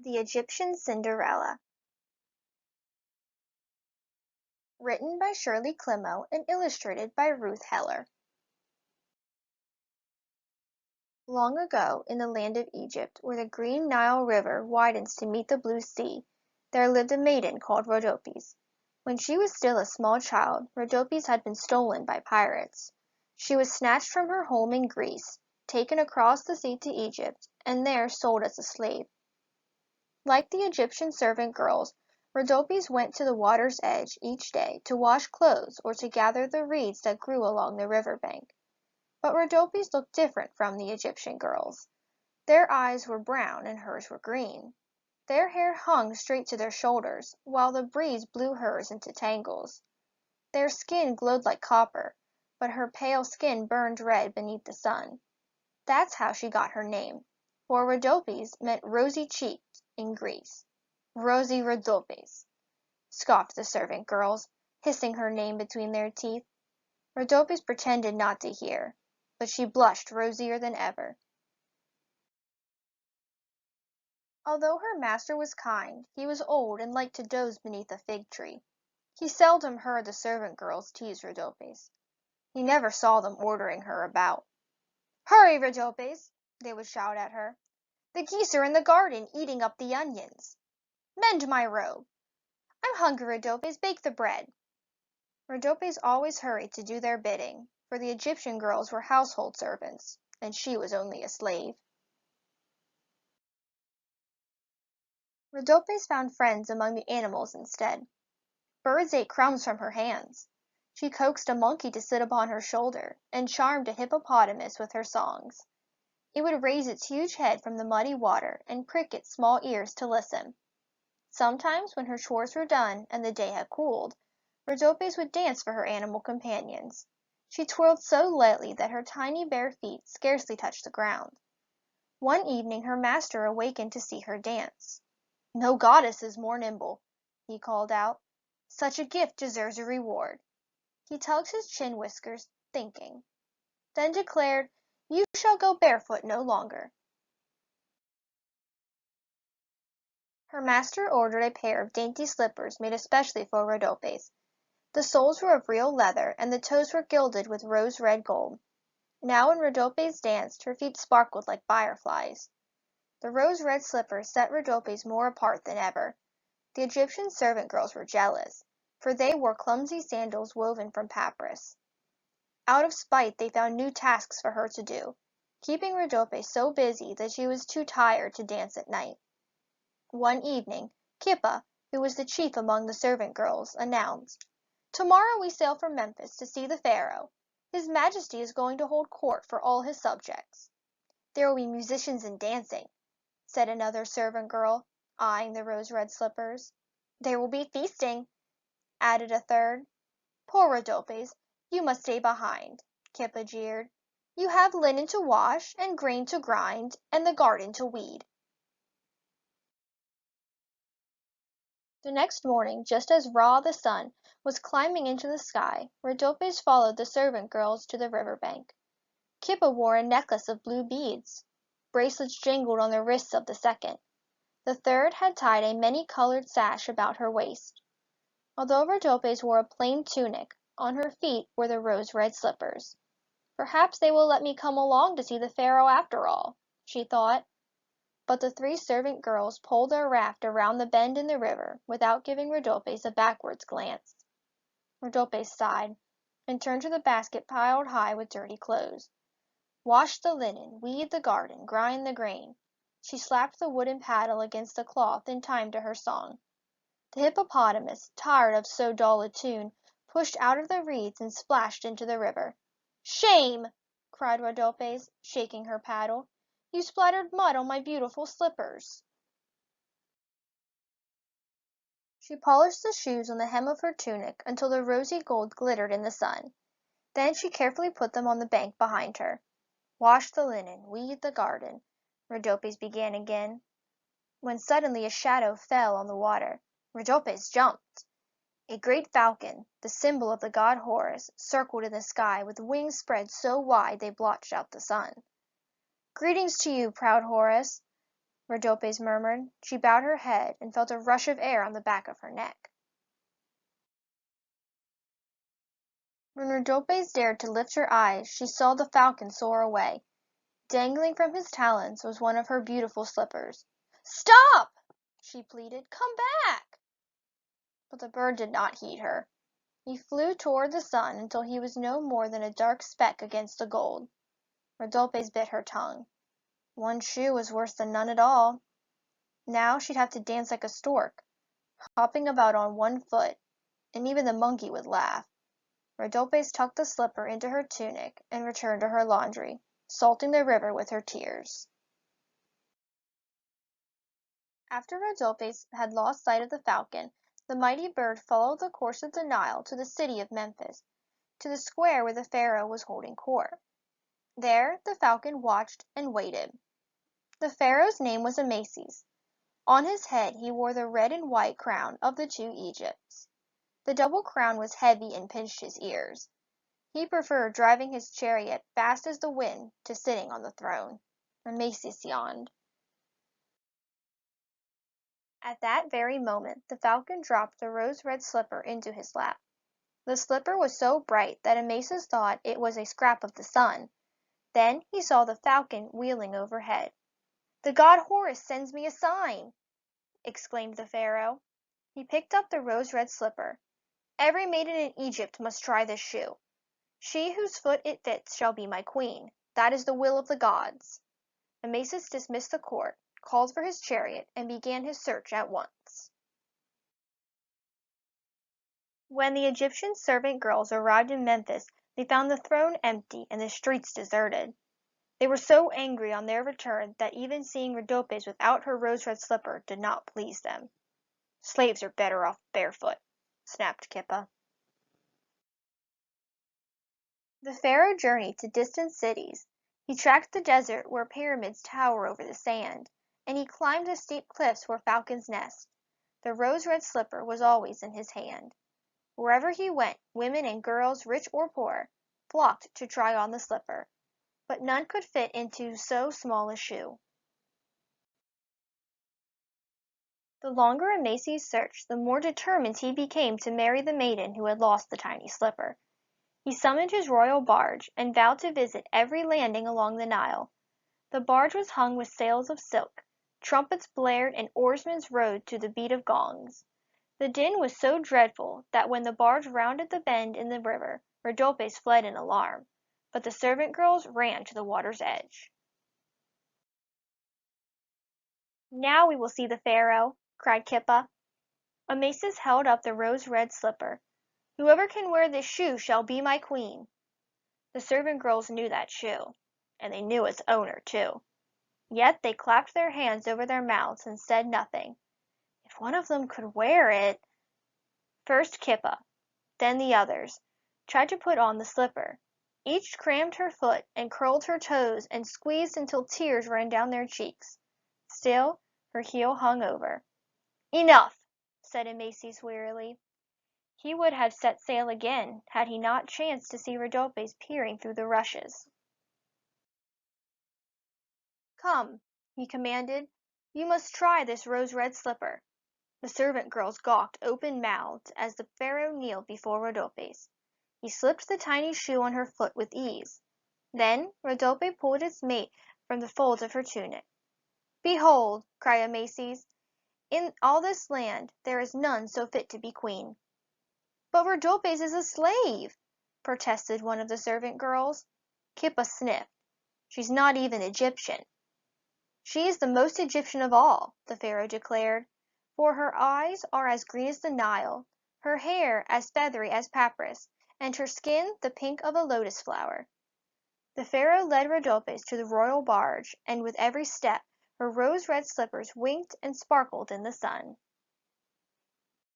The Egyptian Cinderella. Written by Shirley Climo and illustrated by Ruth Heller. Long ago, in the land of Egypt, where the green Nile River widens to meet the blue sea, there lived a maiden called Rhodopis. When she was still a small child, Rhodopis had been stolen by pirates. She was snatched from her home in Greece, taken across the sea to Egypt, and there sold as a slave. Like the Egyptian servant girls, Rhodopis went to the water's edge each day to wash clothes or to gather the reeds that grew along the river bank. But Rhodopis looked different from the Egyptian girls. Their eyes were brown and hers were green. Their hair hung straight to their shoulders, while the breeze blew hers into tangles. Their skin glowed like copper, but her pale skin burned red beneath the sun. That's how she got her name, for Rhodopis meant rosy-cheeked in Greece. "Rosy Rhodopis," scoffed the servant girls, hissing her name between their teeth. Rhodopis pretended not to hear, but she blushed rosier than ever. Although her master was kind, he was old and liked to doze beneath a fig tree. He seldom heard the servant girls tease Rhodopis. He never saw them ordering her about. "Hurry, Rhodopis!" they would shout at her. "The geese are in the garden eating up the onions." "Mend my robe." "I'm hungry, Rhodopis, bake the bread." Rhodopis always hurried to do their bidding, for the Egyptian girls were household servants, and she was only a slave. Rhodopis found friends among the animals instead. Birds ate crumbs from her hands. She coaxed a monkey to sit upon her shoulder, and charmed a hippopotamus with her songs. It would raise its huge head from the muddy water and prick its small ears to listen. Sometimes, when her chores were done and the day had cooled, Rhodopis would dance for her animal companions. She twirled so lightly that her tiny bare feet scarcely touched the ground. One evening her master awakened to see her dance. "No goddess is more nimble," he called out. "Such a gift deserves a reward." He tugged his chin whiskers, thinking, then declared, "You shall go barefoot no longer." Her master ordered a pair of dainty slippers made especially for Rhodopis. The soles were of real leather, and the toes were gilded with rose-red gold. Now when Rhodopis danced, her feet sparkled like fireflies. The rose-red slippers set Rhodopis more apart than ever. The Egyptian servant girls were jealous, for they wore clumsy sandals woven from papyrus. Out of spite they found new tasks for her to do, keeping Rhodopis so busy that she was too tired to dance at night. One evening, Kippa, who was the chief among the servant girls, announced, "Tomorrow we sail for Memphis to see the Pharaoh. His Majesty is going to hold court for all his subjects." "There will be musicians and dancing," said another servant girl, eyeing the rose-red slippers. "There will be feasting," added a third. "Poor Rhodopis, you must stay behind," Kippa jeered. "You have linen to wash, and grain to grind, and the garden to weed." The next morning, just as Ra, the sun, was climbing into the sky, Rhodopis followed the servant girls to the river bank. Kippa wore a necklace of blue beads. Bracelets jingled on the wrists of the second. The third had tied a many-colored sash about her waist. Although Rhodopis wore a plain tunic, on her feet were the rose-red slippers. "Perhaps they will let me come along to see the Pharaoh after all," she thought. But the three servant girls pulled their raft around the bend in the river without giving Rhodopis a backwards glance. Rhodopis sighed, and turned to the basket piled high with dirty clothes. "Wash the linen, weed the garden, grind the grain." She slapped the wooden paddle against the cloth in time to her song. The hippopotamus, tired of so dull a tune, pushed out of the reeds and splashed into the river. "Shame!" cried Rhodopis, shaking her paddle. "You splattered mud on my beautiful slippers." She polished the shoes on the hem of her tunic until the rosy gold glittered in the sun. Then she carefully put them on the bank behind her. "Wash the linen, weed the garden," Rhodopis began again, when suddenly a shadow fell on the water. Rhodopis jumped. A great falcon, the symbol of the god Horus, circled in the sky with wings spread so wide they blotched out the sun. "Greetings to you, proud Horus." Rhodopis murmured. She bowed her head and felt a rush of air on the back of her neck. When Rhodopis dared to lift her eyes, she saw the falcon soar away. Dangling from his talons was one of her beautiful slippers. "Stop!" she pleaded. "Come back!" But the bird did not heed her. He flew toward the sun until he was no more than a dark speck against the gold. Rhodopis bit her tongue. One shoe was worse than none at all. Now she'd have to dance like a stork, hopping about on one foot, and even the monkey would laugh. Rhodopis tucked the slipper into her tunic and returned to her laundry, salting the river with her tears. After Rhodopis had lost sight of the falcon, the mighty bird followed the course of the Nile to the city of Memphis, to the square where the Pharaoh was holding court. There the falcon watched and waited. The Pharaoh's name was Amasis. On his head he wore the red and white crown of the two Egypts. The double crown was heavy and pinched his ears. He preferred driving his chariot fast as the wind to sitting on the throne. Amasis yawned. At that very moment the falcon dropped the rose-red slipper into his lap. The slipper was so bright that Amasis thought it was a scrap of the sun. Then he saw the falcon wheeling overhead. "The god Horus sends me a sign!" exclaimed the Pharaoh. He picked up the rose-red slipper. "Every maiden in Egypt must try this shoe. She whose foot it fits shall be my queen. That is the will of the gods." Amasis dismissed the court, called for his chariot, and began his search at once. When the Egyptian servant girls arrived in Memphis, they found the throne empty and the streets deserted. They were so angry on their return that even seeing Rhodopis without her rose-red slipper did not please them. "Slaves are better off barefoot," snapped Kippa. The Pharaoh journeyed to distant cities. He tracked the desert where pyramids tower over the sand, and he climbed the steep cliffs where falcons nest. The rose-red slipper was always in his hand. Wherever he went, women and girls, rich or poor, flocked to try on the slipper, but none could fit into so small a shoe. The longer Amasis searched, the more determined he became to marry the maiden who had lost the tiny slipper. He summoned his royal barge, and vowed to visit every landing along the Nile. The barge was hung with sails of silk, trumpets blared, and oarsmen rowed to the beat of gongs. The din was so dreadful that when the barge rounded the bend in the river, Rhodopis fled in alarm, but the servant girls ran to the water's edge. "Now we will see the Pharaoh," cried Kippa. Amasis held up the rose-red slipper. "Whoever can wear this shoe shall be my queen." The servant girls knew that shoe, and they knew its owner too. Yet they clapped their hands over their mouths and said nothing. If one of them could wear it. First Kippa, then the others, tried to put on the slipper. Each crammed her foot and curled her toes and squeezed until tears ran down their cheeks. Still her heel hung over. "Enough!" said Amasis wearily. He would have set sail again had he not chanced to see Rhodopis peering through the rushes. "Come," he commanded. "You must try this rose-red slipper." The servant girls gawked open-mouthed as the Pharaoh kneeled before Rhodopis. He slipped the tiny shoe on her foot with ease. Then Rhodope pulled its mate from the folds of her tunic. "Behold," cried Amasis, "in all this land there is none so fit to be queen." "But Rhodopis is a slave," protested one of the servant girls. Kippa sniffed. "She's not even Egyptian." "She is the most Egyptian of all," the Pharaoh declared, "for her eyes are as green as the Nile, her hair as feathery as papyrus, and her skin the pink of a lotus flower." The Pharaoh led Rhodopis to the royal barge, and with every step her rose-red slippers winked and sparkled in the sun.